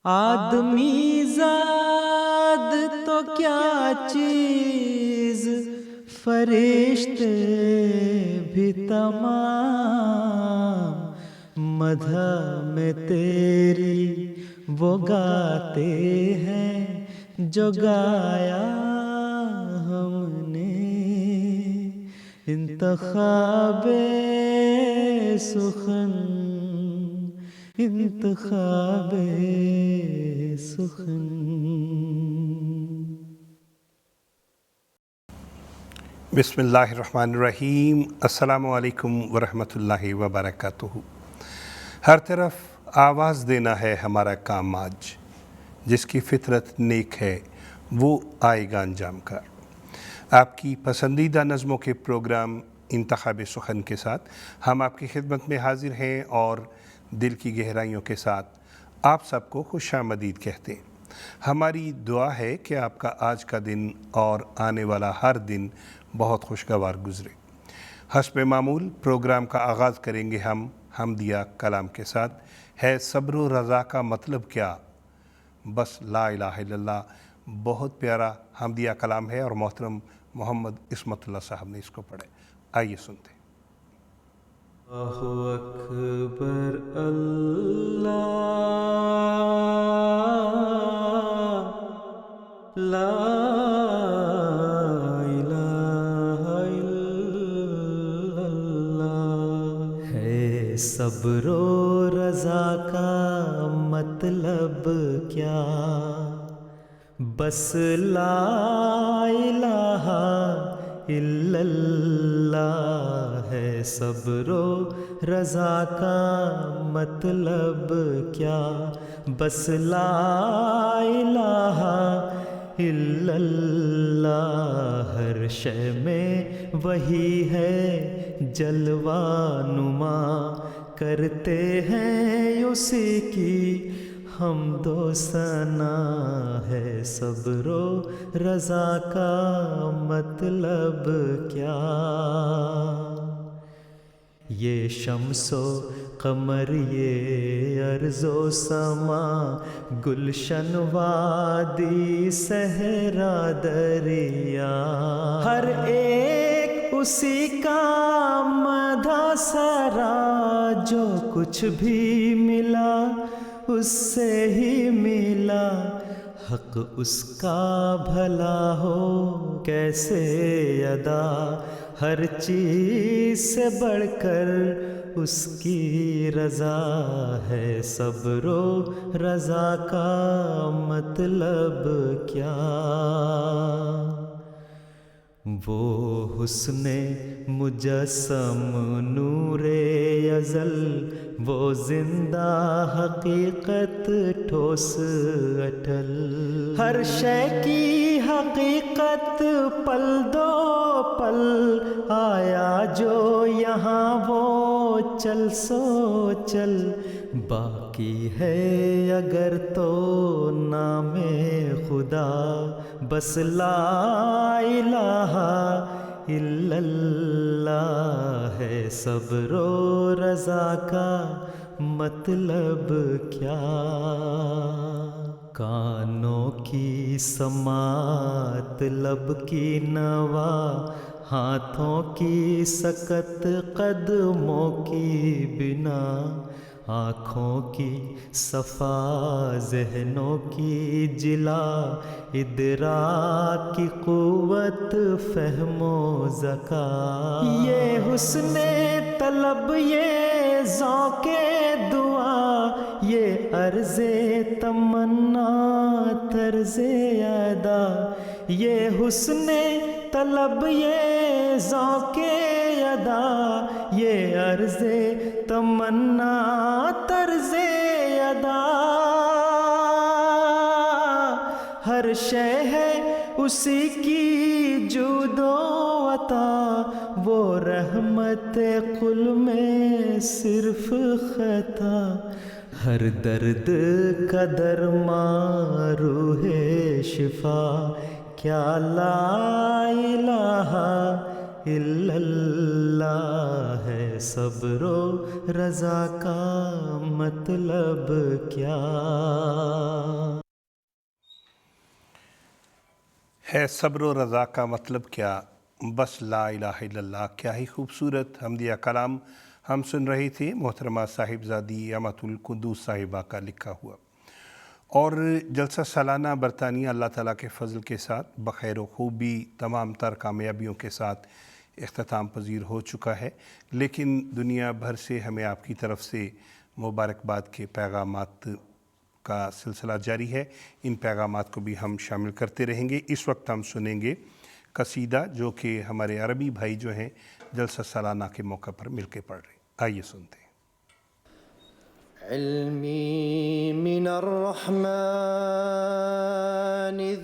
آدمی زاد تو کیا چیز، فرشتے بھی تمام مدح میں تیری وہ گاتے ہیں جو گایا ہم نے۔ انتخاب سخن، انتخاب سخن۔ بسم اللہ الرحمن الرحیم۔ السلام علیکم ورحمۃ اللہ وبرکاتہ۔ ہر طرف آواز دینا ہے ہمارا کام آج، جس کی فطرت نیک ہے وہ آئے گا انجام کار۔ آپ کی پسندیدہ نظموں کے پروگرام انتخاب سخن کے ساتھ ہم آپ کی خدمت میں حاضر ہیں اور دل کی گہرائیوں کے ساتھ آپ سب کو خوش آمدید کہتے ہیں۔ ہماری دعا ہے کہ آپ کا آج کا دن اور آنے والا ہر دن بہت خوشگوار گزرے۔ حسب معمول پروگرام کا آغاز کریں گے ہم حمدیہ کلام کے ساتھ۔ ہے صبر و رضا کا مطلب کیا، بس لا الہ الا اللہ۔ بہت پیارا حمدیہ کلام ہے اور محترم محمد عصمت اللہ صاحب نے اس کو پڑھا۔ آئیے سنتے ہیں۔ اللہ اکبر اللہ، لا الہ الا اللہ۔ ہے صبر و رضا کا مطلب کیا، بس لا الہ الا اللہ۔ ہے صبر و رضا کا مطلب کیا، بس لا الہ الا اللہ۔ ہر شے میں وہی ہے جلوہ نما، کرتے ہیں اسی کی حمد و ثنا۔ ہے صبر و رضا کا مطلب کیا، یہ شمس و قمر، یہ ارض و سما، گلشن وادی صحرا دریا، ہر ایک اسی کا مدح سرا۔ جو کچھ بھی ملا اس سے ہی ملا، حق اس کا بھلا ہو کیسے ادا۔ ہر چیز سے بڑھ کر اس کی رضا، ہے صبر و رضا کا مطلب کیا۔ وہ حسن مجسم نور ازل، وہ زندہ حقیقت ٹھوس اٹل، ہر شے کی حقیقت پل دو پل آیا جو یہاں وہ چل سو چل۔ باقی ہے اگر تو نام خدا، بس لا الہ الا اللہ۔ ہے صبر و رضا کا مطلب کیا، کانوں کی سماعت، لب کی نوا، ہاتھوں کی سکت، قدموں کی بنا، آنکھوں کی صفا، ذہنوں کی جلا، ادراک کی قوت، فہم و ذکا۔ یہ حسن طلب، یہ ذوق دعا، یہ عرض تمنا، طرز ادا۔ یہ حسن طلب، یہ ذوق ادا، یہ عرض تمنا، طرز ادا۔ ہر شے ہے اسی کی جود و عطا، وہ رحمت قل میں صرف خطا۔ ہر درد کا درما، روح شفا، کیا لا الہ الا اللہ ہے، صبر و رضا کا مطلب کیا؟ ہے صبر و رضا کا مطلب کیا؟ بس لا الہ الا اللہ۔ کیا ہی خوبصورت حمدیہ کلام ہم سن رہے تھے محترمہ صاحبزادی امۃ القدوس صاحبہ کا لکھا ہوا، اور جلسہ سالانہ برطانیہ اللہ تعالیٰ کے فضل کے ساتھ بخیر و خوبی تمام تر کامیابیوں کے ساتھ اختتام پذیر ہو چکا ہے، لیکن دنیا بھر سے ہمیں آپ کی طرف سے مبارکباد کے پیغامات کا سلسلہ جاری ہے۔ ان پیغامات کو بھی ہم شامل کرتے رہیں گے۔ اس وقت ہم سنیں گے قصیدہ جو کہ ہمارے عربی بھائی جو ہیں جلسہ سالانہ کے موقع پر مل کے پڑھ رہے ہیں۔ آئیے سنتے ہیں۔ علمی من الرحمن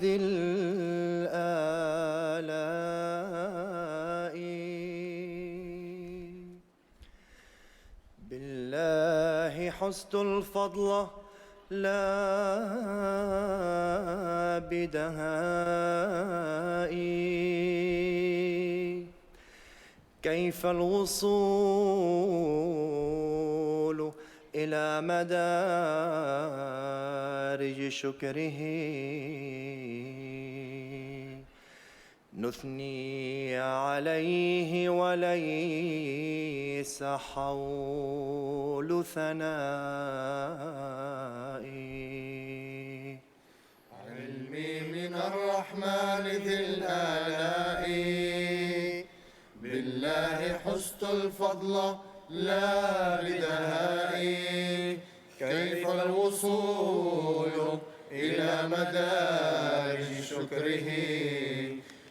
ذی الآلاء، باللہ حسن الفضل لا بدہائی، کیف الوصول إلى مدارج شكره، نثني عليه وليس حول ثنائي. علمي من الرحمن ذي الآلاء، بالله حسن الفضل لا بدهائي، كيف الوصول إلى مدارج شكره،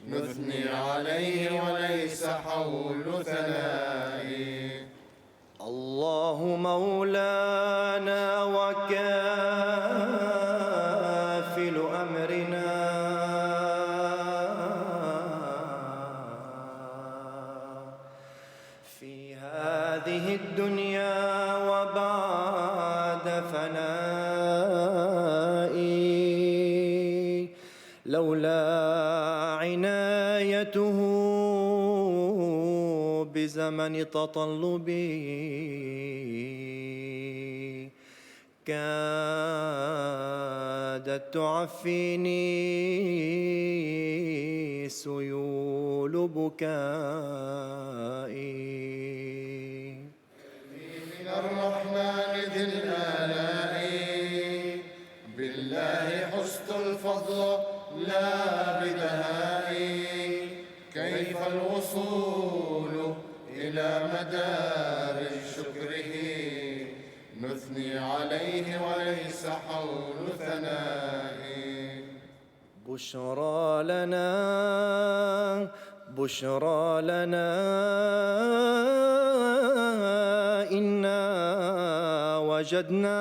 نثني عليه وليس حول ثنائي. الله مولانا وكافل أمرنا، في هذه الدنيا وبعد فنائي، لولا عنايته بزمن تطلبي، كادت تعفيني سيول بكائي. من الرحمن ذي الآلاء، بالله حسن الفضل لا بدهائي، كيف الوصول إلى مدارج شكره، نثني عليه وليس حول ثنائي. بشرى لنا بشرى لنا إنا وجدنا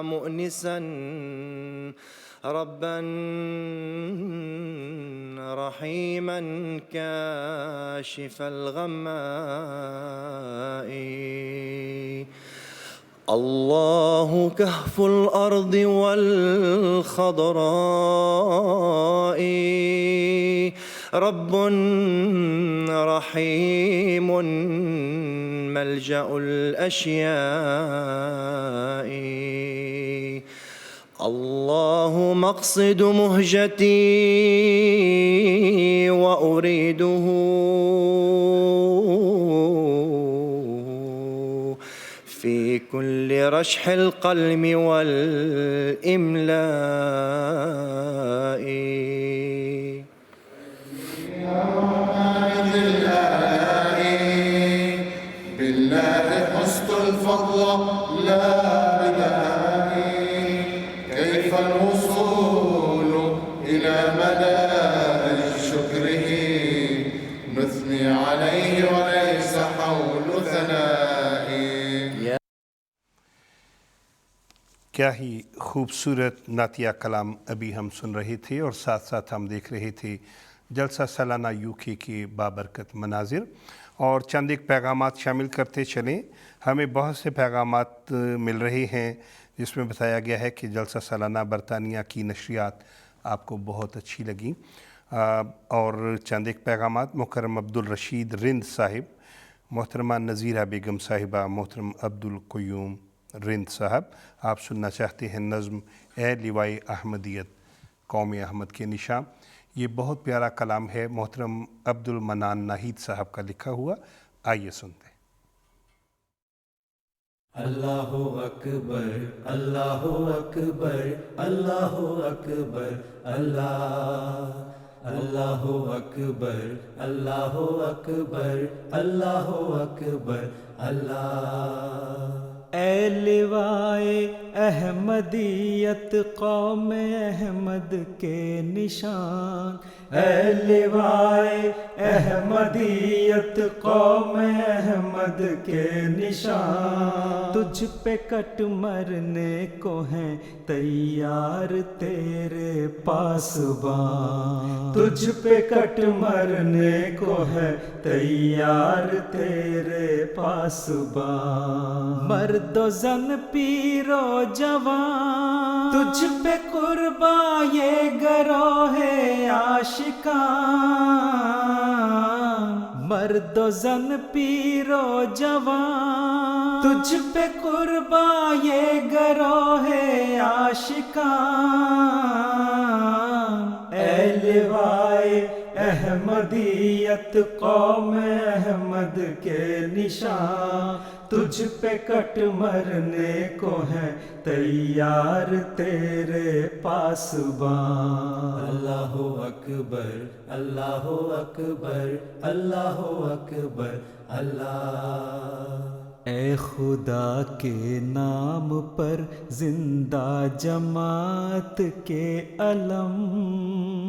مؤنسا ربا رحيما كاشف الغماء. الله كهف الأرض والخضراء، رب رحيم ملجأ الأشياء. الله مقصد مهجتي وأريده، في كل رشح القلم والإملاء. بالله حسن الفضل لا بدهائي، كيف الوصول إلى مدارج شكره، نثني عليه وليس حول ثنائي. کیا ہی خوبصورت نعتیہ کلام ابھی ہم سن رہے تھے، اور ساتھ ساتھ ہم دیکھ رہے تھے جلسہ سالانہ UK کے بابرکت مناظر، اور چند ایک پیغامات شامل کرتے چلیں۔ ہمیں بہت سے پیغامات مل رہے ہیں جس میں بتایا گیا ہے کہ جلسہ سالانہ برطانیہ کی نشریات آپ کو بہت اچھی لگیں۔ اور چند ایک پیغامات محترم عبدالرشید رند صاحب، محترمہ نذیرہ بیگم صاحبہ، محترم عبدالقیوم رند صاحب، آپ سننا چاہتے ہیں نظم اے لواء احمدیت قوم احمد کے نشاں۔ یہ بہت پیارا کلام ہے محترم عبدالمنان ناہید صاحب کا لکھا ہوا، آئیے سنتے ہیں۔ اللہ اکبر اللہ اکبر اللہ اکبر اللہ اللہ اکبر اللہ اکبر اللہ اکبر اللہ۔ اے لوائے احمدیت قوم احمد کے نشان، اے لوائے احمدیت قوم احمد کے نشان، تجھ پہ کٹ مرنے کو ہیں تیار تیرے پاسبان، تجھ پہ کٹ مرنے کو ہے تیار تیرے پاسبان، مرد و زن پیر و جوان، تجھ پہ قرباں یہ گروہ عاشقان، مرد و زن پیر و جوان، تجھ پہ قرباں یہ گروہ عاشقان، اے لوائے احمدیت قوم احمد کے نشان، تجھ پہ کٹ مرنے کو ہے تیار تیرے پاسبان۔ اللہ اکبر اللہ اکبر اللہ اکبر اللہ۔ اے خدا کے نام پر زندہ جماعت کے علم،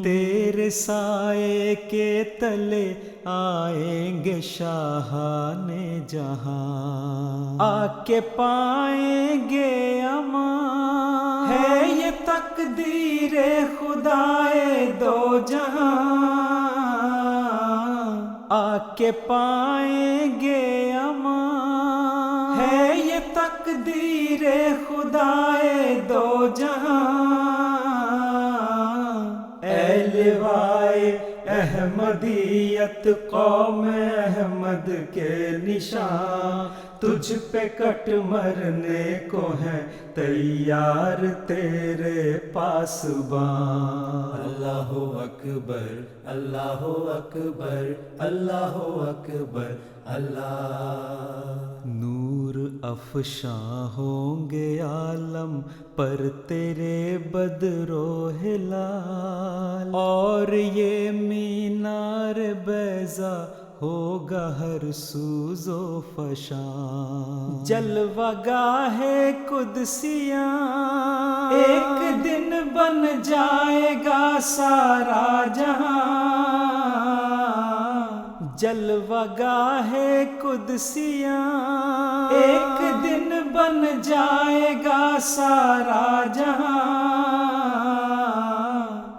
تیرے سائے کے تلے آئیں گے شاہان جہاں، آ کے پائیں گے امان، ہے یہ تقدیر خدائے دو جہاں، آ کے پائیں گے امان، ہے یہ تقدیر خدائے دو جہاں، اے لوائے احمدیت قوم احمد کے نشان، تجھ پہ کٹ مرنے کو ہے تیار تیرے پاسبان۔ اللہ اکبر اللہ اکبر اللہ اکبر اللہ۔ نور افشاں ہوں گے عالم پر تیرے بدر و ہلال، اور یہ مینار بیضا ہوگا ہر سوز و فشان، جلوہ گاہ قدسیاں ایک دن بن جائے گا سارا جہاں، جلوہ گاہ قدسیاں ایک دن بن جائے گا سارا جہاں،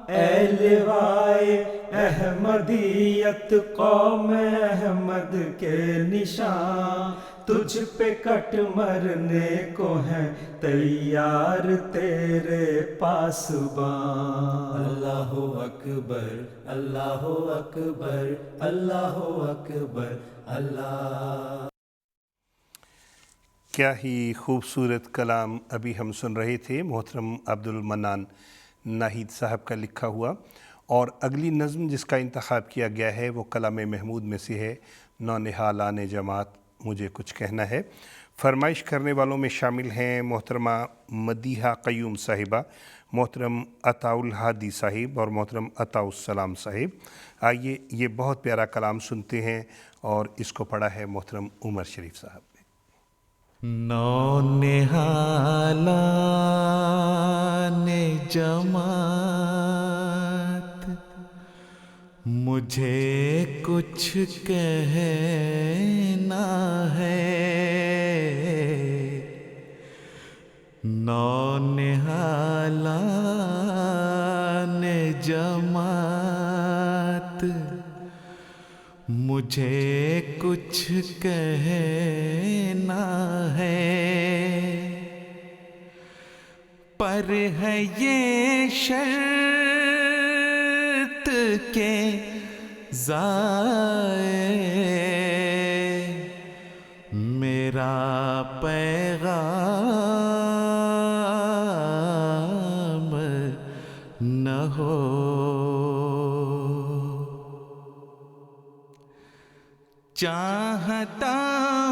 اے لوائے احمدیت قوم احمد کے نشان، تجھ پہ کٹ مرنے کو ہے تیار تیرے پاسبان۔ اللہ اکبر اللہ اکبر اللہ اکبر اللہ۔ کیا ہی خوبصورت کلام ابھی ہم سن رہے تھے محترم عبدالمنان ناہید صاحب کا لکھا ہوا، اور اگلی نظم جس کا انتخاب کیا گیا ہے وہ کلام محمود میں سے ہے، نونہالان جماعت مجھے کچھ کہنا ہے۔ فرمائش کرنے والوں میں شامل ہیں محترمہ مدیحہ قیوم صاحبہ، محترم عطاء الہادی صاحب اور محترم عطاء السلام صاحب۔ آئیے یہ بہت پیارا کلام سنتے ہیں، اور اس کو پڑھا ہے محترم عمر شریف صاحب نے۔ نونہالان جماعت مجھے کچھ کہنا ہے، نونہالان جماعت مجھے کچھ کہنا ہے، پر ہے یہ شرط کے ضائع میرا پیغام نہ ہو. چاہتا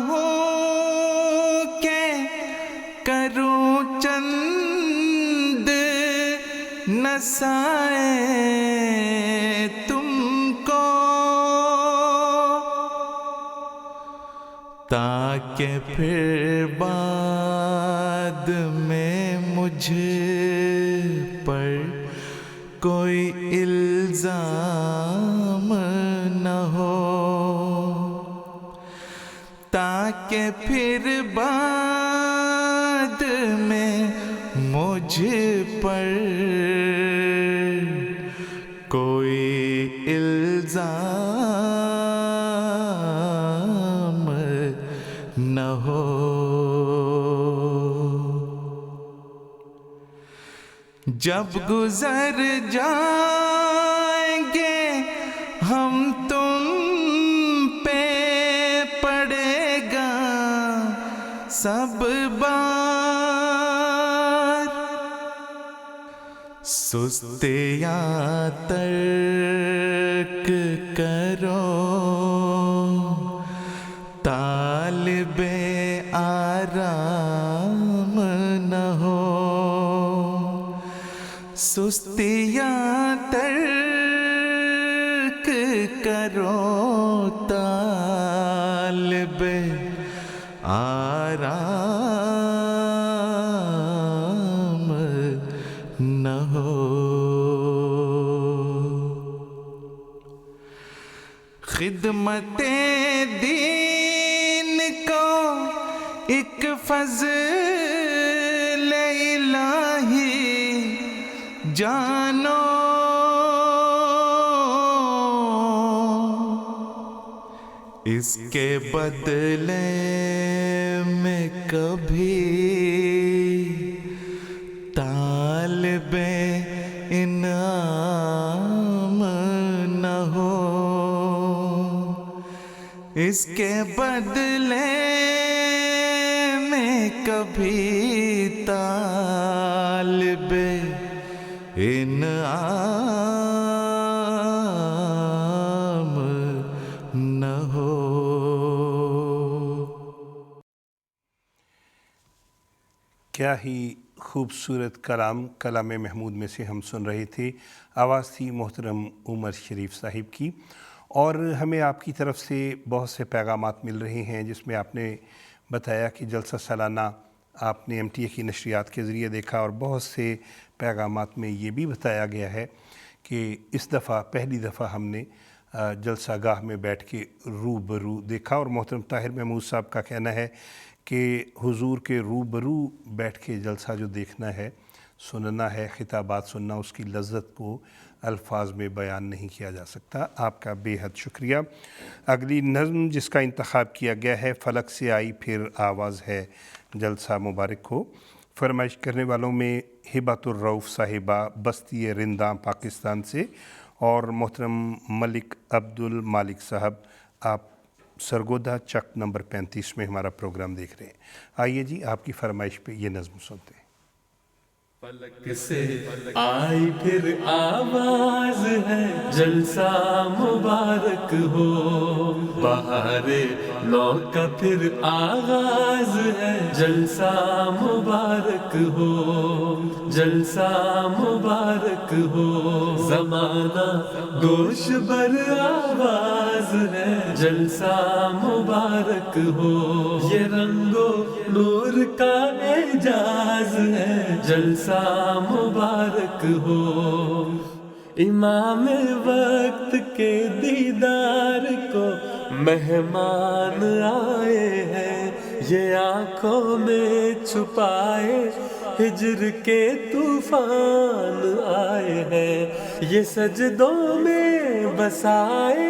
ہوں کہ کروں چند نصائح تم کو تاکہ پھر بعد میں مجھ پر کوئی الزام نہ ہو. تاکہ پھر بعد میں مجھ پر کوئی الزام نہ ہو. جب گزر جائیں گے ہم تم پہ پڑے گا سب بار سستیاں ترک کرو طالب آرام نہ ہو. سستیاں ترک کرو طالب آرام نہ ہو. خدمت دین کو ایک فضل الہی جانو. اس کے بدلے میں کبھی طالب انعام نہ ہو. اس کے بدلے میں کبھی طالب انعام نہ ہو. کیا ہی خوبصورت کلام کلام محمود میں سے ہم سن رہے تھے. آواز تھی محترم عمر شریف صاحب کی. اور ہمیں آپ کی طرف سے بہت سے پیغامات مل رہے ہیں جس میں آپ نے بتایا کہ جلسہ سالانہ آپ نے MTA کی نشریات کے ذریعے دیکھا، اور بہت سے پیغامات میں یہ بھی بتایا گیا ہے کہ اس دفعہ پہلی دفعہ ہم نے جلسہ گاہ میں بیٹھ کے روبرو دیکھا. اور محترم طاہر محمود صاحب کا کہنا ہے کہ حضور کے روبرو بیٹھ کے جلسہ جو دیکھنا ہے، سننا ہے، خطابات سننا، اس کی لذت کو الفاظ میں بیان نہیں کیا جا سکتا. آپ کا بے حد شکریہ. اگلی نظم جس کا انتخاب کیا گیا ہے، فلک سے آئی پھر آواز ہے، جلسہ مبارک ہو. فرمائش کرنے والوں میں ہبۃ الرؤف صاحبہ بستی رنداں پاکستان سے، اور محترم ملک عبد المالک صاحب، آپ سرگودا چک نمبر 35 میں ہمارا پروگرام دیکھ رہے ہیں. آئیے جی آپ کی فرمائش پہ یہ نظم سنتے ہیں. فلک سے آئی پھر آواز ہے، جلسہ مبارک ہو. بہار نو کا پھر آغاز ہے، جلسہ مبارک ہو. جلسہ مبارک ہو. زمانہ گوش بر آواز ہے، جلسہ مبارک ہو. یہ رنگ و نور کا اعجاز ہے، جلسہ مبارک ہو. امام وقت کے دیدار کو مہمان آئے ہیں، یہ آنکھوں میں چھپائے ہجر کے طوفان آئے ہیں. یہ سجدوں میں بسائے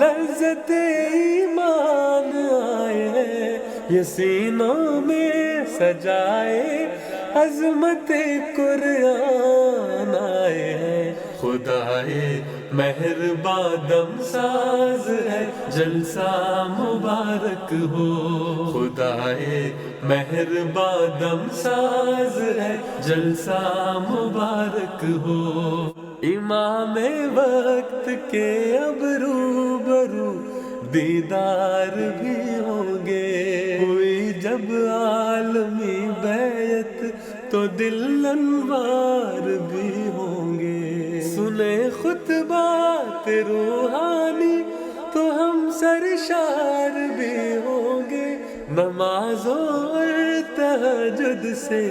لذت ایمان آئے ہیں، یہ سینوں میں سجائے عظمت قرآن آئے ہیں. خدائے مہرباں دم ساز ہے جلسہ مبارک ہو. خدائے مہرباں دم ساز ہے جلسہ مبارک ہو. امام وقت کے اب روبرو دیدار بھی ہوں گے. ہوئی جب عالمی بیعت تو دل انوار بھی ہوں گے. سنے خطبات روحانی تو ہم سرشار بھی ہوں گے. نمازوں اور تہجد سے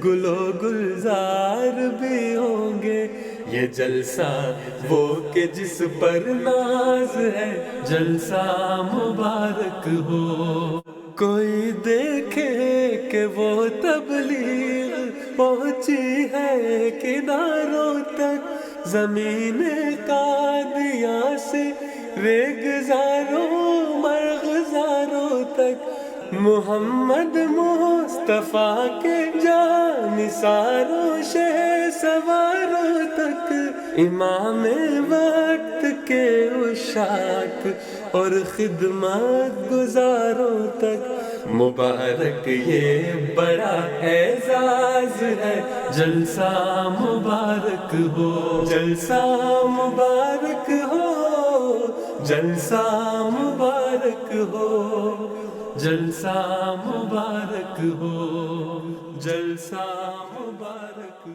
گل و گلزار بھی ہوں گے. یہ جلسہ وہ کہ جس پر ناز ہے جلسہ مبارک ہو. کوئی دیکھے کہ وہ تبلیغ پہنچی ہے کناروں تک. زمین قادیاں سے ریگزاروں مرغزاروں تک. محمد مصطفیٰ کے جانثاروں شہ سواروں تک. امام وقت کے عشاق اور خدمت گزاروں تک. مبارک یہ بڑا اعزاز ہے جلسہ مبارک ہو. جلسہ مبارک ہو. جلسہ مبارک ہو. جلسہ مبارک ہو. جلسہ مبارک ہو.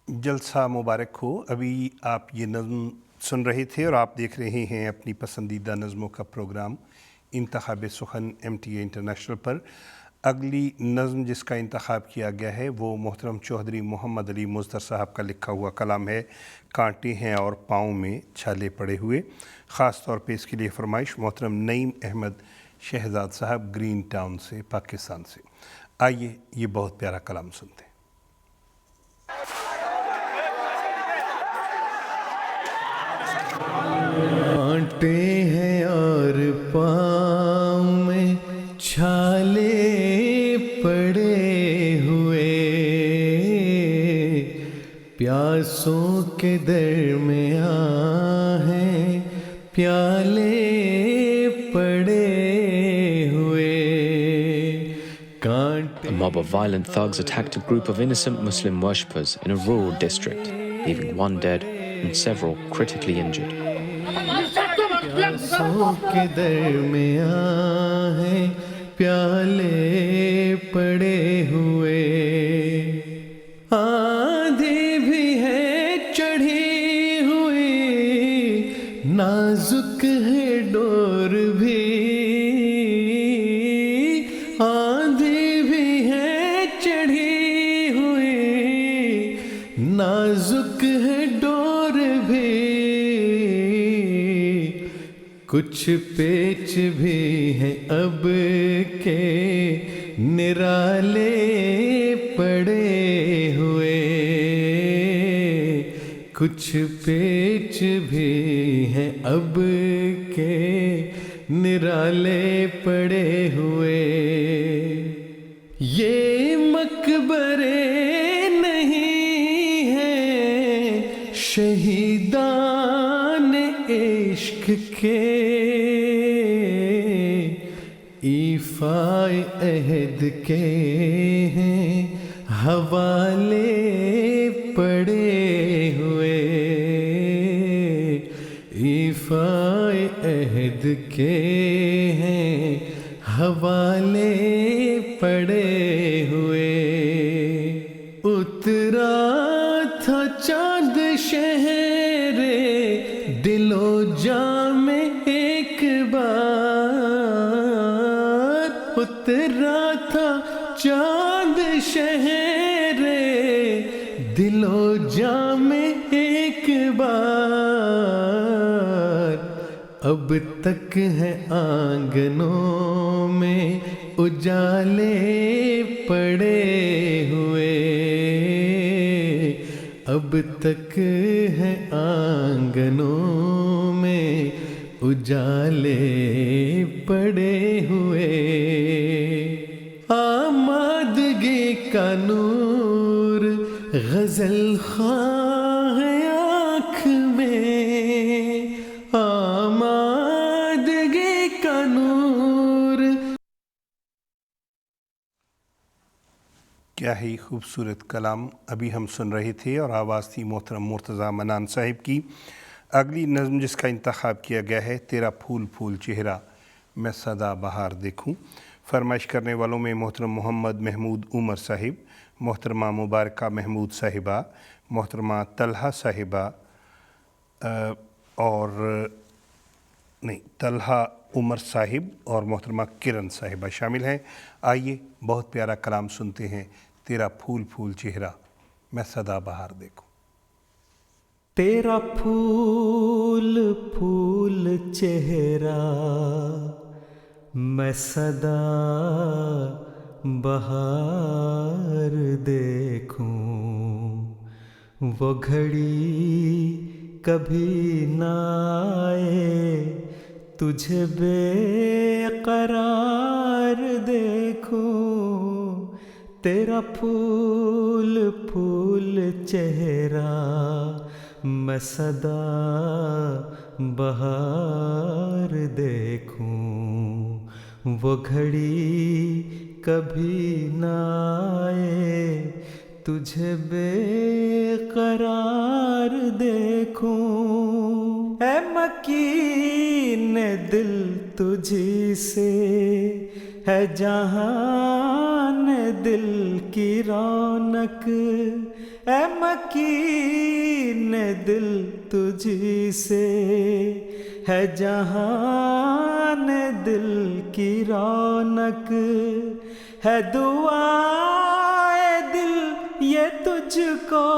جلسہ مبارک ہو. ابھی آپ یہ نظم سن رہے تھے اور آپ دیکھ رہے ہیں اپنی پسندیدہ نظموں کا پروگرام انتخاب سخن MTA انٹرنیشنل پر. اگلی نظم جس کا انتخاب کیا گیا ہے وہ محترم چوہدری محمد علی مظہر صاحب کا لکھا ہوا کلام ہے کانٹے ہیں اور پاؤں میں چھالے پڑے ہوئے. خاص طور پہ اس کے لیے فرمائش محترم نعیم احمد شہزاد صاحب گرین ٹاؤن سے پاکستان سے. آئیے یہ بہت پیارا کلام سنتے ہیں. کانٹے ہیں اور پاؤں میں چھالے پڑے ہوئے. پیاسوں کے درمیان ہیں پیالے پڑے ہوئے. A mob of violent thugs attacked a group of innocent Muslim worshippers in a rural district, leaving one dead and several critically injured. پیاسوں کے درمیان ہیں پیالے پڑے ہوئے. آندھی بھی ہے چڑھی ہوئی نازک ہے ڈور بھی. آندھی بھی ہے چڑھی ہوئی نازک ہے ڈور بھی. کچھ پیچ بھی ہیں اب کے نرالے پڑے ہوئے. کچھ پیچ بھی ہیں اب کے نرالے پڑے ہوئے. یہ مقبرے نہیں ہیں شہیدان عشق کے. ایفائے عہد کے ہیں حوالے پڑے ہوئے. ایفائے عہد کے ہیں حوالے پڑے ہوئے. اترا تھا چاند شہر دل و جاں میں ایک بار. اترا تھا چاند شہر دل و جاں میں ایک بار. اب تک ہے آنگنوں میں اجالے پڑے ہوئے. اب تک ہے آنگنوں میں اجالے پڑے ہوئے. غزل خواہ آنکھ میں آمادگی کا نور. کیا ہی خوبصورت کلام ابھی ہم سن رہے تھے، اور آواز تھی محترم مرتضیٰ منان صاحب کی. اگلی نظم جس کا انتخاب کیا گیا ہے تیرا پھول پھول چہرہ میں سدا بہار دیکھوں. فرمائش کرنے والوں میں محترم محمد محمود عمر صاحب، محترمہ مبارکہ محمود صاحبہ، محترمہ طلحہ صاحبہ طلحہ عمر صاحب اور محترمہ کرن صاحبہ شامل ہیں. آئیے بہت پیارا کلام سنتے ہیں، تیرا پھول پھول چہرہ میں سدا بہار دیکھوں. تیرا پھول پھول چہرہ میں سدا بہار دیکھوں، وہ گھڑی کبھی نہ آئے تجھے بے قرار دیکھوں. تیرا پھول پھول چہرہ میں سدا بہار دیکھوں، وہ گھڑی کبھی نہ آئے تجھے بے قرار دیکھوں. اے مکین دل تجھی سے ہے جہان دل کی رونق، اے مکین دل تجھی سے ہے جہان دل کی رونق. ہے دعائے دل یہ تجھ کو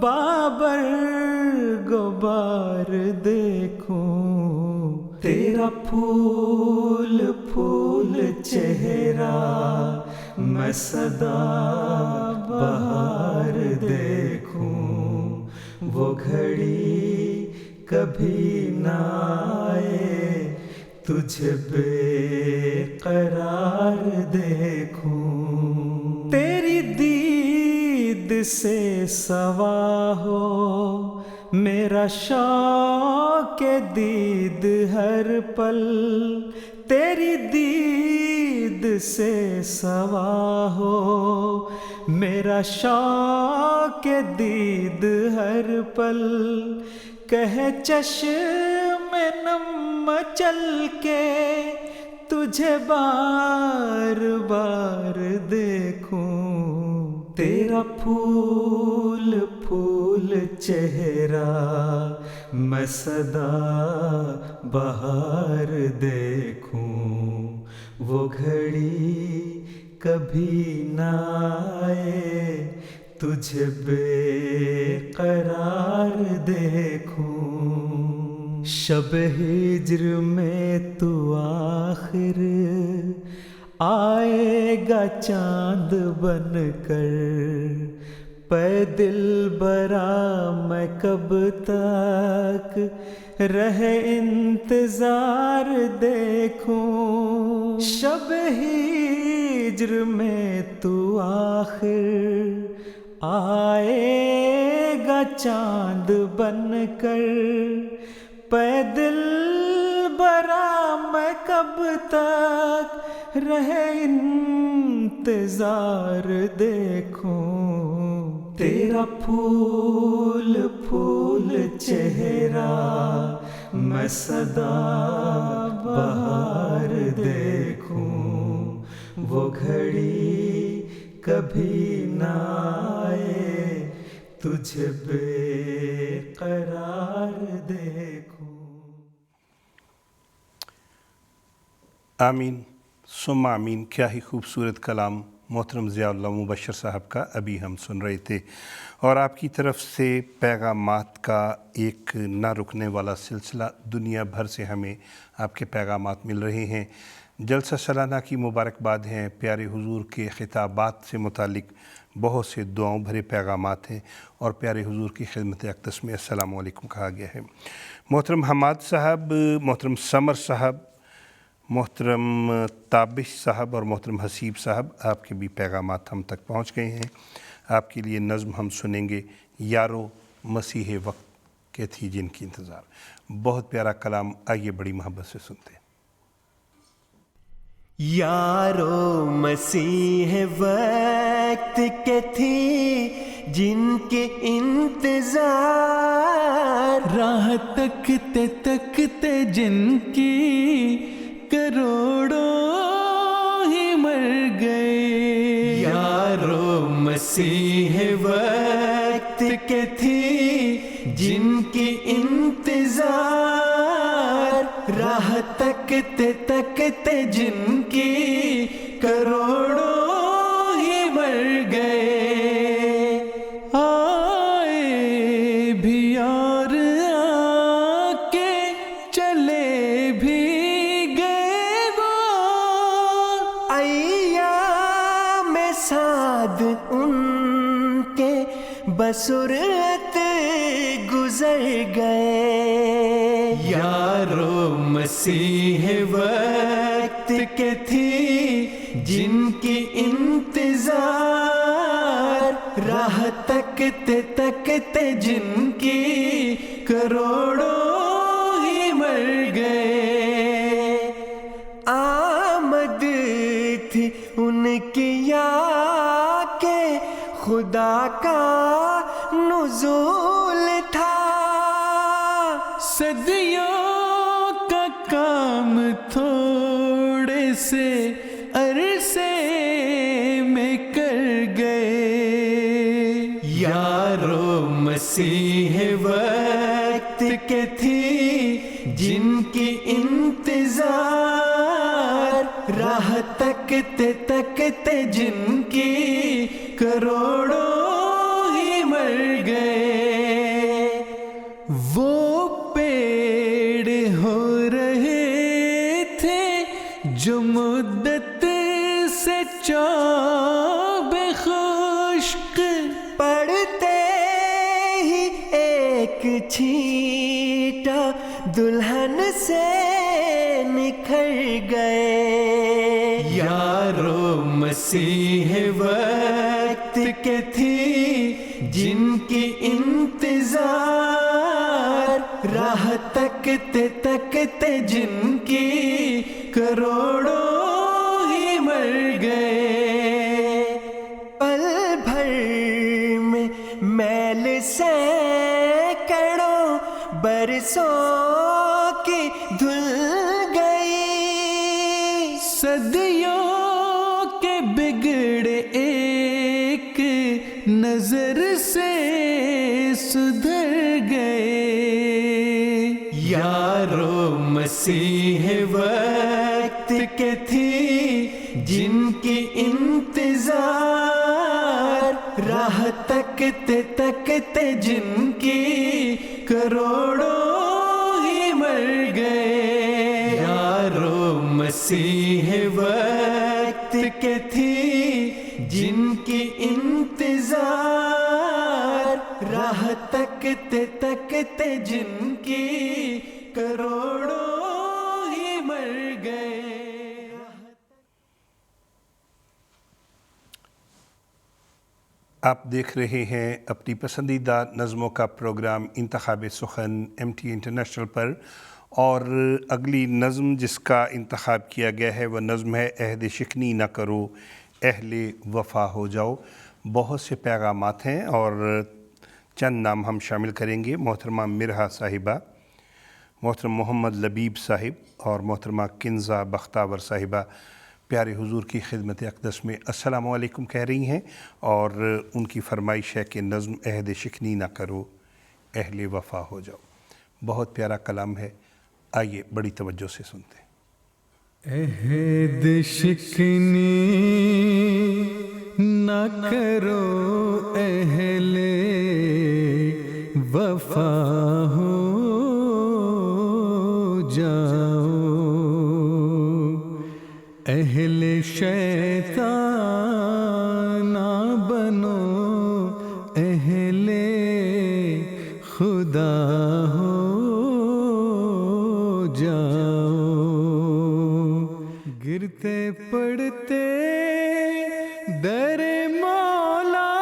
بابر غبار دیکھوں. تیرا پھول پھول چہرہ میں سدا بہار دیکھوں، وہ گھڑی کبھی نہ آئے تجھے بے قرار دیکھوں. تیری دید سے سوا ہو میرا شوق دید ہر پل، تیری دید سے سوا ہو میرا شوق دید ہر پل. کہے چشم نم چل کے تجھے بار بار دیکھوں. تیرا پھول پھول چہرہ میں سدا بہار دیکھوں، وہ گھڑی کبھی نہ آئے تجھے بے قرار دیکھوں. شب ہجر میں تو آخر آئے گا چاند بن کر، پے دل برا میں کب تک رہے انتظار دیکھوں. شب ہجر میں تو آخر آئے گا چاند بن کر، پے دل برا میں کب تک رہے انتظار دیکھوں. تیرا پھول پھول چہرہ میں سدا بہار دیکھوں، وہ گھڑی کبھی نہ آئے تجھے بے قرار دیکھوں. آمین ثم آمین. کیا ہی خوبصورت کلام محترم ضیاء اللہ مبشر صاحب کا ابھی ہم سن رہے تھے، اور آپ کی طرف سے پیغامات کا ایک نہ رکنے والا سلسلہ. دنیا بھر سے ہمیں آپ کے پیغامات مل رہے ہیں. جلسہ سالانہ کی مبارکباد ہیں، پیارے حضور کے خطابات سے متعلق بہت سے دعاؤں بھرے پیغامات ہیں، اور پیارے حضور کی خدمت اقدس میں السلام علیکم کہا گیا ہے. محترم حماد صاحب، محترم سمر صاحب، محترم تابش صاحب اور محترم حسیب صاحب، آپ کے بھی پیغامات ہم تک پہنچ گئے ہیں. آپ کے لیے نظم ہم سنیں گے یارو مسیح وقت کے تھی جن کی انتظار. بہت پیارا کلام, آئیے بڑی محبت سے سنتے ہیں. یارو مسیح وقت کے تھی جن کے انتظار, راہ تکتے تکتے جن کی کروڑوں ہی مر گئے. یارو مسیح وقت کے تھی جن کی انتظار, راہ تکتے تکتے جن کی کروڑوں ہی مر گئے. آئے بھی اور آ کے چلے بھی گئے وہ, ایام سعد ان کے بسرعت گزر گئے. یارو مسیح وقت کے تھی جن کی انتظار, راہ تکتے تکتے جن کی کروڑوں ہی مر گئے. آمد تھی ان کی یا کہ خدا کا نزول تھا, صدیوں کا کام تھوڑے سے عرصے میں کر گئے. یارو مسیح وقت کے تھی جن کی انتظار, راہ تکتے تکتے جن کی کروڑوں ہی مر گئے. وہ پیڑ ہو رہے تھے جو مدت سے چوب خشک, پڑتے ہی ایک چھینٹا دلہن سے نکھر گئے. یارو مسیح وقت کے تھی جن کی انتظار, راہ تکتے تکتے جن کی کروڑوں ہی مر گئے. پل بھر میں میل سینکڑوں برسوں کی دھل گئی, صدیوں کے بگڑے ایک نظر سے سدھر گئے. یارو مسیح وقت کے تھی جن کی انتظار, راہ تکتے تکتے جن کی کروڑوں ہی مر گئے. یارو مسیح وقت کے تھی جن کی انتظار, راہ تکتے تکتے جن کی کروڑوں ہی مر گئے. آپ دیکھ رہے ہیں اپنی پسندیدہ نظموں کا پروگرام انتخاب سخن MT انٹرنیشنل پر, اور اگلی نظم جس کا انتخاب کیا گیا ہے وہ نظم ہے عہد شکنی نہ کرو اہل وفا ہو جاؤ. بہت سے پیغامات ہیں اور چند نام ہم شامل کریں گے. محترمہ مرحا صاحبہ, محترم محمد لبیب صاحب اور محترمہ کنزہ بختاور صاحبہ پیارے حضور کی خدمت اقدس میں السلام علیکم کہہ رہی ہیں, اور ان کی فرمائش ہے کہ نظم عہد شکنی نہ کرو اہل وفا ہو جاؤ. بہت پیارا کلام ہے, آئیے بڑی توجہ سے سنتے ہیں. عہد شکنی نہ کرو اہل وفا ہو جاؤ, اہل شیطان نہ بنو اہل خدا ہو جاؤ. گرتے پڑتے در مولا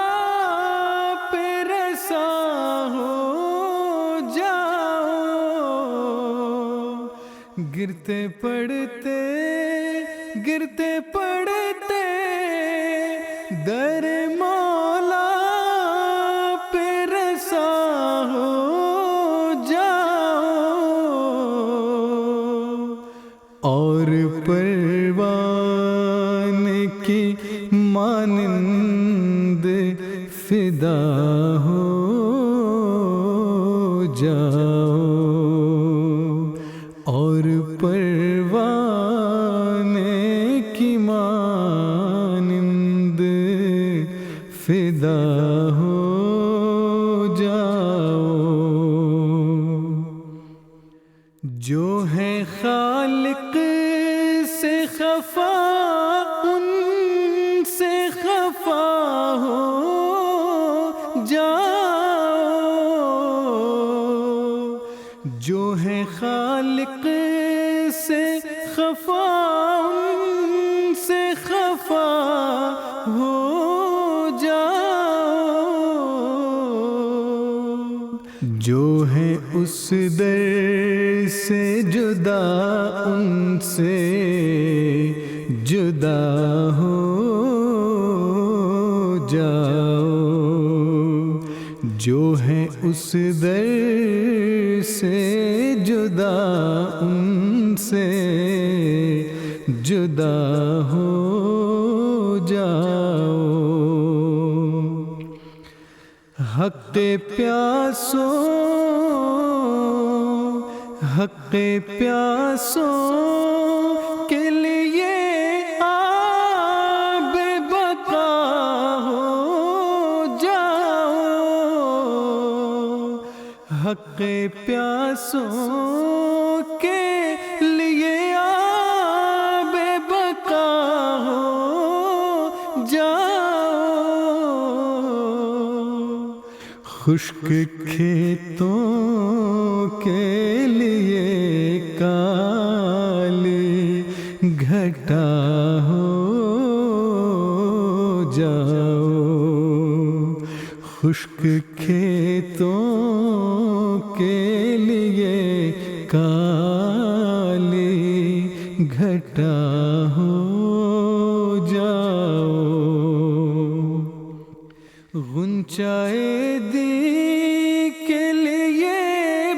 گرتے پڑتے در مولا پہ رسا ہو جاؤ اور پروانے کی مانند فدا ہو جاؤ اور پروانے کی مانند فدا ہو جاؤ جو ہے خالق سے خفا ان سے خفا ہو جاؤ جو ہے خالق سے خفا ان سے خفا ہو جاؤ جو ہے اس در سے جدا ان سے جدا ہو جاؤ جو ہے اس در سے جدا ان سے جدا ہو جاؤ حق پیاسوں کے لیے آب بقا ہو جاؤ حق پیاسوں کے لیے آب بقا ہو جاؤ خشک کھیتوں کے لیے کالی گھٹا ہو جاؤ خشک کھیتوں کے لیے کالی گھٹا ہو جاؤ غنچائے دی کے لیے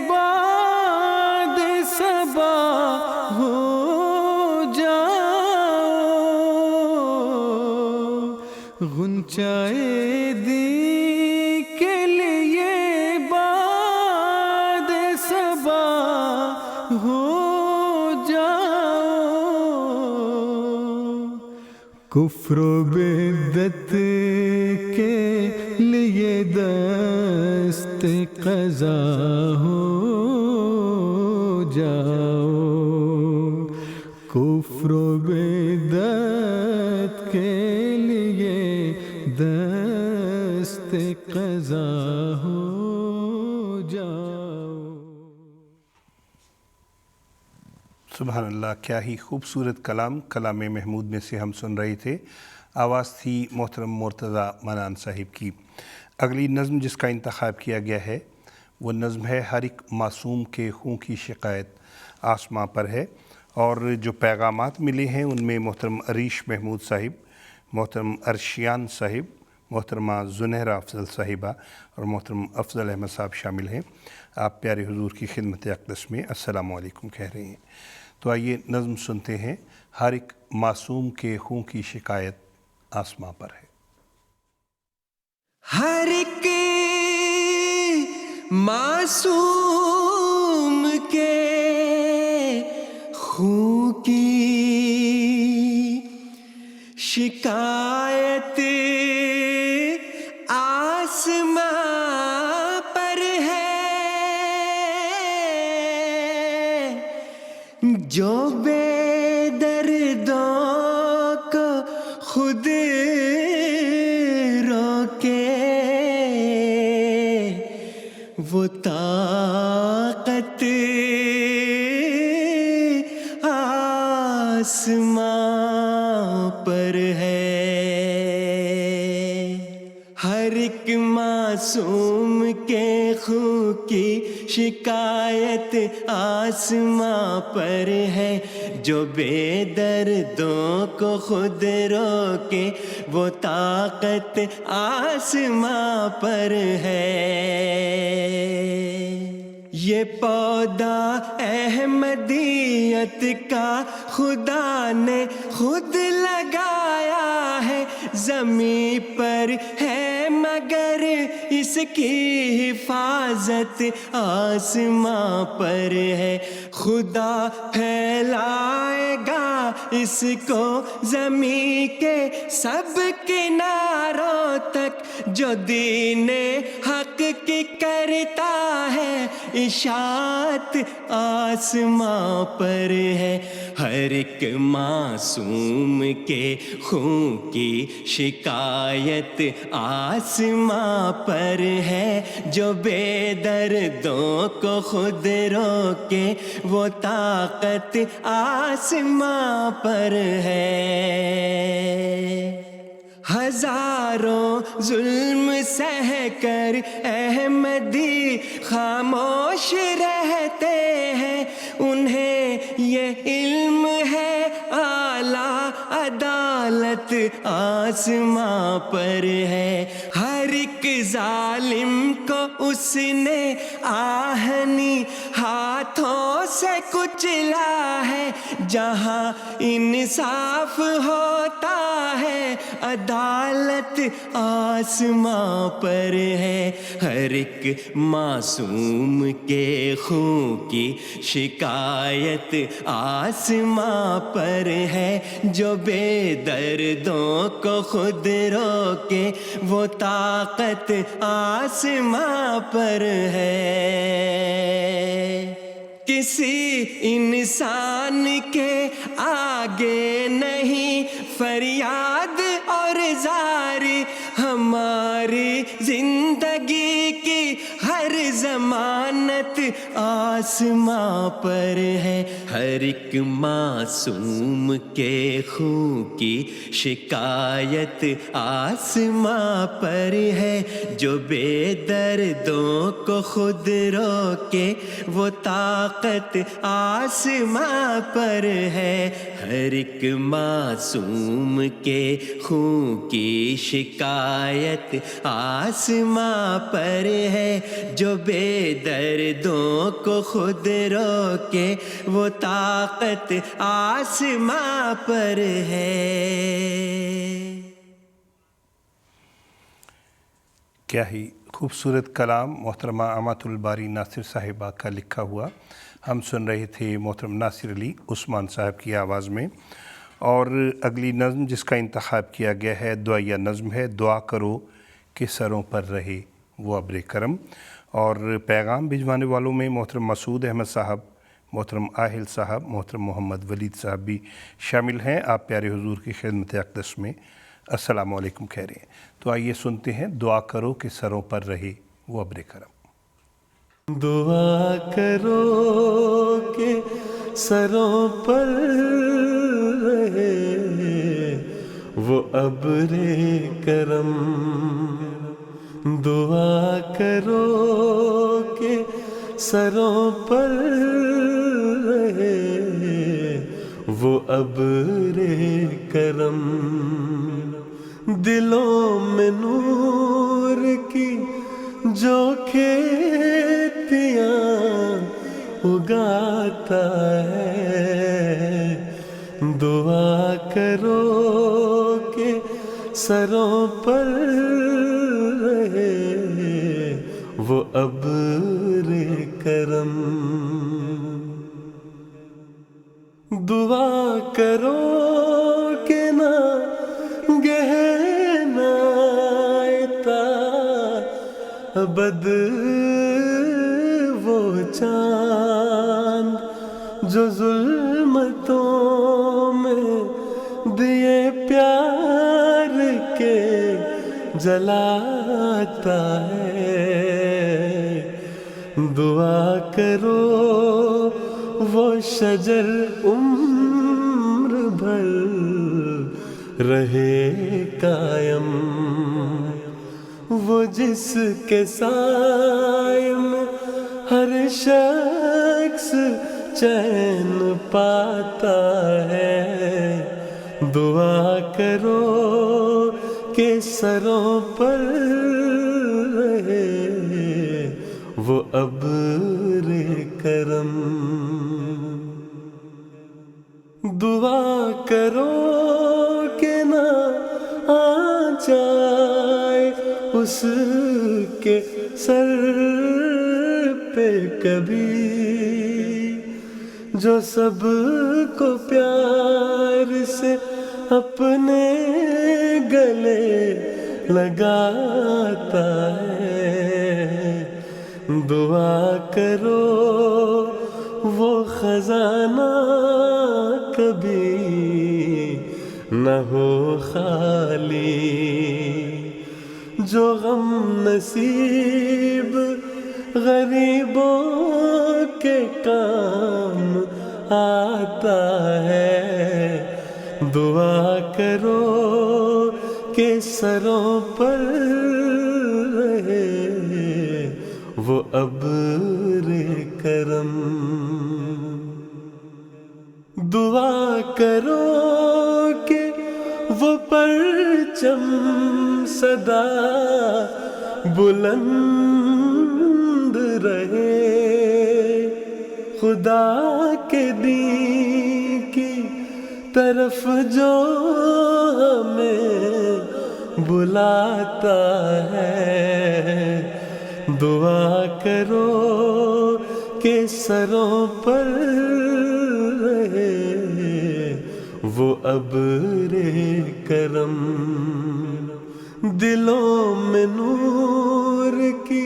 باد صبا ہو جاؤ غنچائے دی کے لیے باد صبا ہو جاؤ کفر و بدعت کے لیے دست قضا ہو جاؤ کفر و بدعت کے لیے دست قضا ہو جاؤ سبحان اللہ، کیا ہی خوبصورت کلام محمود میں سے ہم سن رہے تھے۔ آواز تھی محترم مرتضیٰ منان صاحب کی۔ اگلی نظم جس کا انتخاب کیا گیا ہے وہ نظم ہے ہر ایک معصوم کے خون کی شکایت آسماں پر ہے، اور جو پیغامات ملے ہیں ان میں محترم عریش محمود صاحب، محترم ارشیان صاحب، محترمہ زنیرہ افضل صاحبہ اور محترم افضل احمد صاحب شامل ہیں۔ آپ پیارے حضور کی خدمت اقدس میں السلام علیکم کہہ رہے ہیں۔ تو آئیے نظم سنتے ہیں، ہر ایک معصوم کے خون کی شکایت آسماں پر ہے۔ ہر ایک معصوم کے خون کی شکایت آسماں پر ہے، جو بے دردوں کو خود روکے وہ طاقت آسماں پر ہے۔ ہر ایک معصوم کے خون کی شکایت آسماں پر ہے، جو بے دردوں کو خود روکے وہ طاقت آسماں پر ہے۔ یہ پودا احمدیت کا خدا نے خود لگایا ہے، زمین پر ہے مگر اس کی حفاظت آسماں پر ہے۔ خدا پھیلائے گا اس کو زمین کے سب کناروں تک، جو دین حق کی کرتا ہے اشاعت آسماں پر ہے۔ ہر ایک معصوم کے خون کی شکایت آسماں پر ہے، جو بے دردوں کو خود روکے وہ طاقت آسماں پر ہے۔ ہزاروں ظلم سہ کر احمدی خاموش رہتے ہیں، انہیں یہ علم ہے اعلیٰ عدالت آسماں پر ہے۔ ہر ایک ظالم کو اس نے آہنی ہاتھوں سے کچلا ہے، جہاں انصاف ہوتا ہے عدالت آسماں پر ہے۔ ہر ایک معصوم کے خون کی شکایت آسماں پر ہے، جو بے دردوں کو خود روکے وہ طاقت آسماں پر ہے۔ کسی انسان کے آگے نہیں فریاد اور زاری، ہماری زندگی کی ہر ضمانت آسماں پر ہے۔ ہر ایک معصوم کے خون کی شکایت آسماں پر ہے، جو بے دردوں کو خود روکے وہ طاقت آسماں پر ہے۔ ہر ایک معصوم کے خون کی شکایت آسماں پر ہے، جو بے دردوں کو خود روکے وہ طاقت آسماں پر ہے۔ کیا ہی خوبصورت کلام محترمہ اماۃ الباری ناصر صاحبہ کا لکھا ہوا ہم سن رہے تھے محترم ناصر علی عثمان صاحب کی آواز میں۔ اور اگلی نظم جس کا انتخاب کیا گیا ہے دعائیہ نظم ہے، دعا کرو کہ سروں پر رہے وہ ابر کرم۔ اور پیغام بھجوانے والوں میں محترم مسعود احمد صاحب، محترم آہل صاحب، محترم محمد ولید صاحب بھی شامل ہیں۔ آپ پیارے حضور کی خدمت اقدس میں السلام علیکم کہہ رہے ہیں۔ تو آئیے سنتے ہیں دعا کرو کہ سروں پر رہے وہ ابر کرم۔ دعا کرو کہ سروں پر رہے وہ ابر کرم، دعا کرو کہ سروں پر رہے وہ ابر کرم، دلوں میں نور کی جو کھیتیاں اگاتا ہے، دعا کرو کہ سروں پر رہے وہ ابر کرم، دعا کرو کہ نہ گہنا ابد وہ چاند جو ظلمتوں میں دیے پیار کے جلاتا ہے، دعا کرو وہ شجر عمر بھر رہے قائم، وہ جس کے سائے میں ہر شخص چین پاتا ہے دعا کرو کہ سروں پر رہے وہ ابر کرم دعا کرو کہ نہ آ جائے اس کے سر پہ کبھی جو سب کو پیار سے اپنے گلے لگاتا ہے دعا کرو وہ خزانہ کبھی نہ ہو خالی جو غم نصیب غریبوں کے کام آتا ہے دعا کرو کہ سروں پر رہے وہ ابر کرم دعا کرو کہ وہ پرچم سدا بلند رہے خدا کے دین کی طرف جو ہمیں بلاتا ہے دعا کرو کہ سروں پر رہے وہ ابر کرم دلوں میں نور کی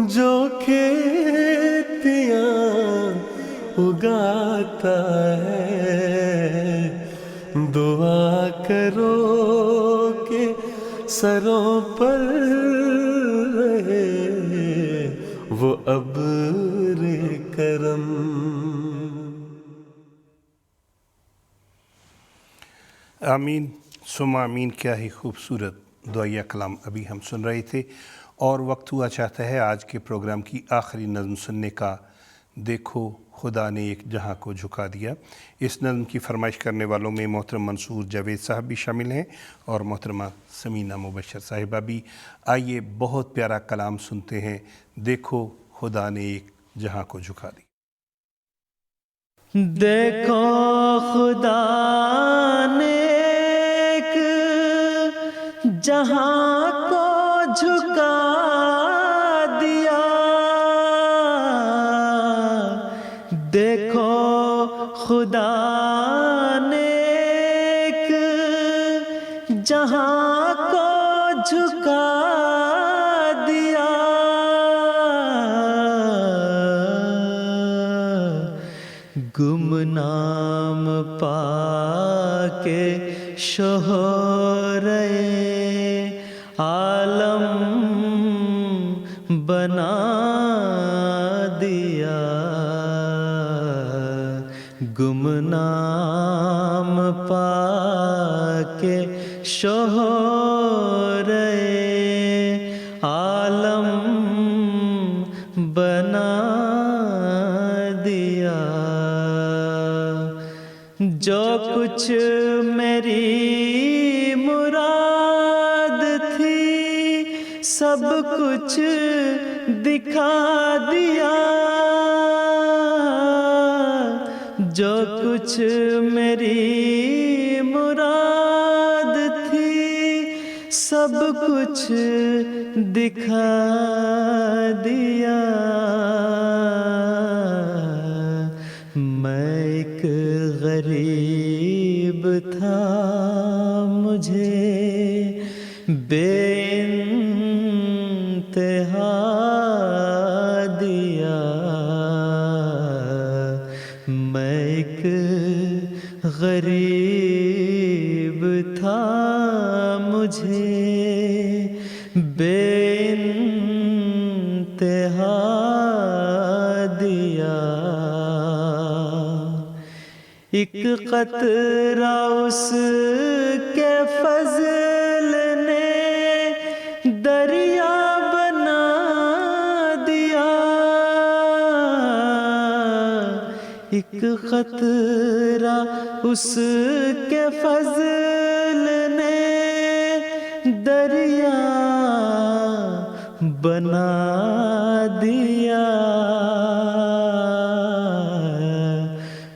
جو کھیتیاں اگاتا ہے دعا کرو کہ سروں پر رہے وہ ابر کرم آمین ثم آمین کیا ہی خوبصورت دعائیہ کلام ابھی ہم سن رہے تھے اور وقت ہوا چاہتا ہے آج کے پروگرام کی آخری نظم سننے کا دیکھو خدا نے ایک جہاں کو جھکا دیا اس نظم کی فرمائش کرنے والوں میں محترم منصور جاوید صاحب بھی شامل ہیں اور محترمہ سمینہ مبشر صاحبہ بھی آئیے بہت پیارا کلام سنتے ہیں دیکھو خدا نے ایک جہاں کو جھکا دیا دیکھو خدا نے ایک جہاں کو جھکا دیا دیکھو خدا نے ایک جہاں کو جھکا دیا گمنام پا کے شہرے عالم بنا دیا گمنام پا کے شہرے عالم بنا دیا جو کچھ میری مراد تھی سب کچھ دکھا دیا جو کچھ میری مراد تھی سب کچھ دکھا دیا میں ایک غریب تھا مجھے بے انتہا دیا میں ایک غریب تھا مجھے بے انتہا دیا ایک قطرہ اس کے فضل نے دریا بنا دیا اس کے فضل نے دریا بنا دیا،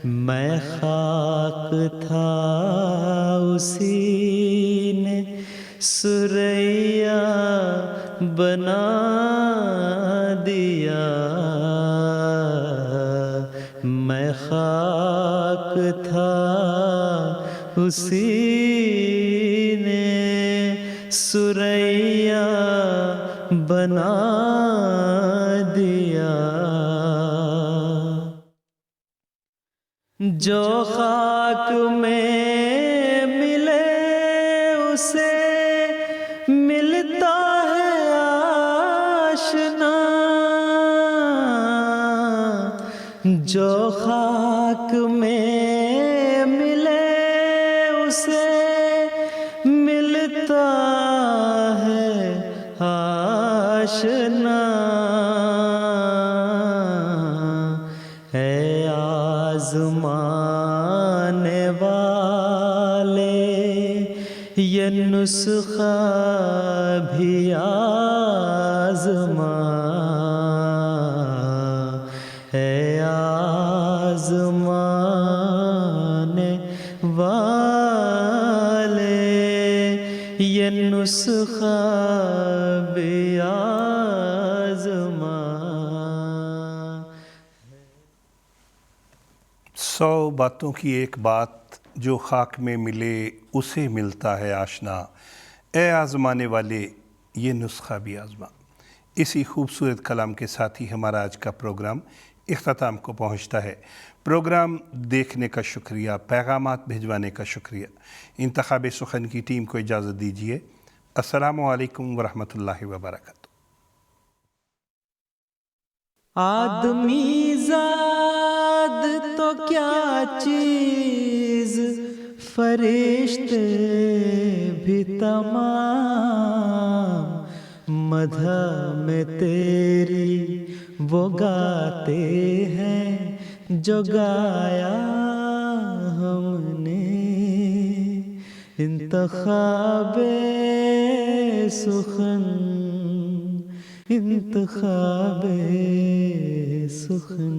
میں خاک تھا اسی نے سریا بنا دیا، میں خاک تھا اسی نے سریا بنا دیا۔ جو خاک میں ملے اسے ملتا ہے آشنا، جو خاک میں ملے اسے ملتا ہے آشنا، اے آزمانے والے یہ نسخہ بھی آزما، اے آزمانے والے یہ نسخہ بھی آزما۔ 100 باتوں کی ایک بات جو خاک میں ملے اسے ملتا ہے آشنا، اے آزمانے والے یہ نسخہ بھی آزما۔ اسی خوبصورت کلام کے ساتھ ہی ہمارا آج کا پروگرام اختتام کو پہنچتا ہے۔ پروگرام دیکھنے کا شکریہ، پیغامات بھیجوانے کا شکریہ۔ انتخاب سخن کی ٹیم کو اجازت دیجیے۔ السلام علیکم ورحمۃ اللہ وبرکاتہ۔ آدمی زاد تو کیا چیز، فرشتے بھی تمام، مدح میں تیری وہ گاتے ہیں جو گایا ہم نے، انتخاب سخن، انتخاب سخن۔